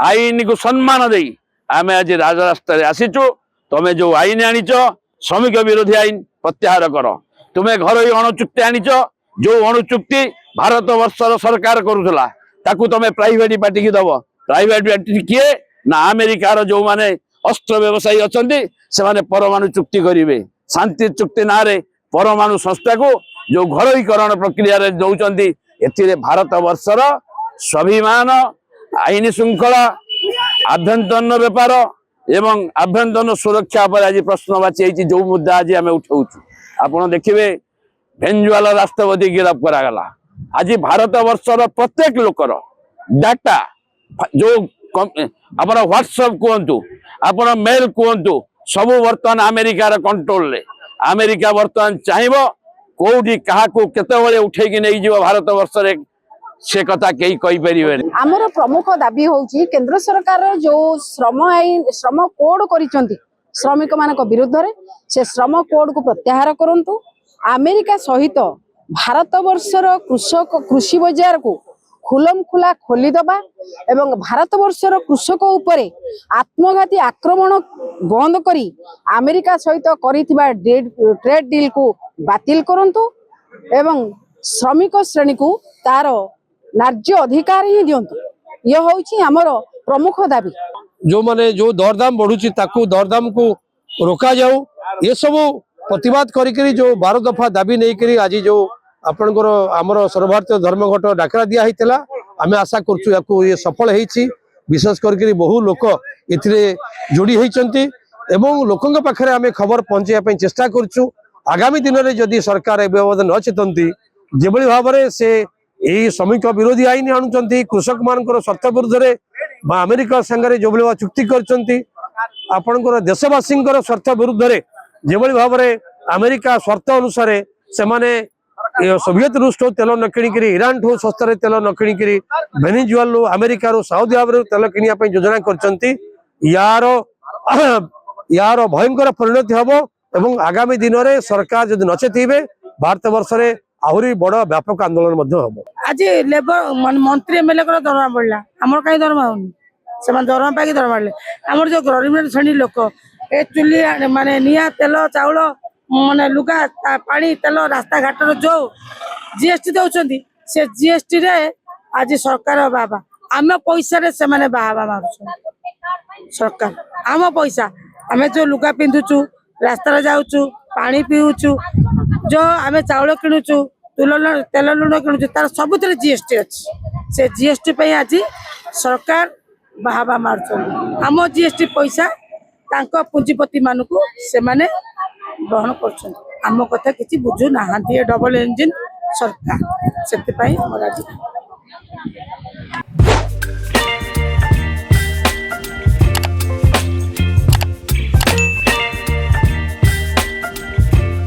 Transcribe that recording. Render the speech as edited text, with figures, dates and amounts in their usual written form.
आईन को सम्मान दे आमे आज राजरास्ता आसीचु तमे जो आईन आनीच श्रमिक विरोधी आईन प्रत्याहार कर तुम्हें घर अणुचुक्ति आनीच जो अणुचुक्ति भारत वर्षर सरकार करुला ताकू तमे प्राइवेट पार्टी की दब प्राइवेट पार्टी किए ना अमेरिकार जो माने अस्त्र व्यवसायी अच्छा से परमाणु चुक्ति करेंगे शांति चुक्ति ना रे परमाणु संस्था को जो घरोईकरण प्रक्रिया दौरान ए भारत वर्षर स्वाभिमान आईन श्रृंखला आभ्यंतरण बेपार एवं आभ्यंतरण सुरक्षा पर आज प्रश्नवाची जो मुद्दा आज आम उठाऊ आपड़ देखिए भेनेजुएला राष्ट्रपति गिरफ करागला आज भारत वर्षर प्रत्येक लोकर डाटा जो आप व्हाट्सएप कहतु आप मेल कहतु सबू बर्तमान अमेरिकार कंट्रोल रे अमेरिका बर्तमान चाहब कौटी क्या केतबले उठेकी नहीं जीव भारत वर्ष से कथा कई कहीपर आमर प्रमुख दाबी होउची केंद्र सरकार जो श्रम आईन श्रम कोड करिसंती श्रमिक मान विरुद्ध रे से श्रम कोड को प्रत्याहार करंतु अमेरिका सहित भारत वर्षर कृषक कृषि बाजार को खुलम खुला खोलीदबा एवं भारत वर्षर कृषक उपरे आत्मघाती आक्रमण बंद करी अमेरिका सहित करिथिबा ट्रेड डील को बातिल करंतु एवं श्रमिक श्रेणी को तार न्याय्य अधिकार ही दिंतु ये होउची हमर प्रमुख दाबी जो माने जो दरदाम बढ़ुची ताकू दरदाम को रोका जाऊ ये सब प्रतिवाद करी जो 12 दफा दाबी नहीं करी आज जो आपनकर आमर सर्वभारतीय धर्मघट डाकरा दिया होता आम आशा करूँ ये सफल होती विशेष करके बहु लोक ए जोड़ी होती लोकों पाखे आम खबर पहुंचाई चेष्टा करूँ आगामी दिन में जदि सरकार बाबद न चेतती जो भाव में से यही श्रमिक विरोधी आईन आणुंट कृषक मान स्वार्थ विरुद्ध अमेरिका सागर जो भाव चुक्ति कर देशवासी स्वार्थ विरुद्ध जो भाव में अमेरिका स्वार्थ अनुसार से सोवियत रूस तेल न किणिक ईरान ठू सस्तार तेल न किणिक भेनेजुएला अमेरिका साउदी अरब तेल किणा योजना कर यार भयंकर परिणति हम एवं आगामी दिन में सरकार जब न चेतइबे भारत वर्ष में आहरी बड़ व्यापक आंदोलन हम आज लेबर मंत्री एमएलए दरमा बढ़ला आमर कहीं दरमा होनी से दरमा पाई दरमा बढ़ले आमर जो गरीब श्रेणी लोक ए चुली माने निया तेल चाउल माने लुगा पानी तेल रास्ता घाट जो जीएसटी दौरान से जीएसटी रे आज सरकार बाबा आम पैसा से माने बाबा मार सरकार आम पैसा आम जो लुगा पिंधुचु रास्ता जाऊचु पानी पीऊचु जो आम चाउल किणुचु तेल लुण किणुचु तार सबुत जीएसटी अच्छी से जीएसटी पे आज सरकार बाबा मार आम जीएसटी पैसा तांको पुंजीपति मान को से माने ग्रहण कर आम कथा किसी बुझु ना डबल इंजिन सरकार से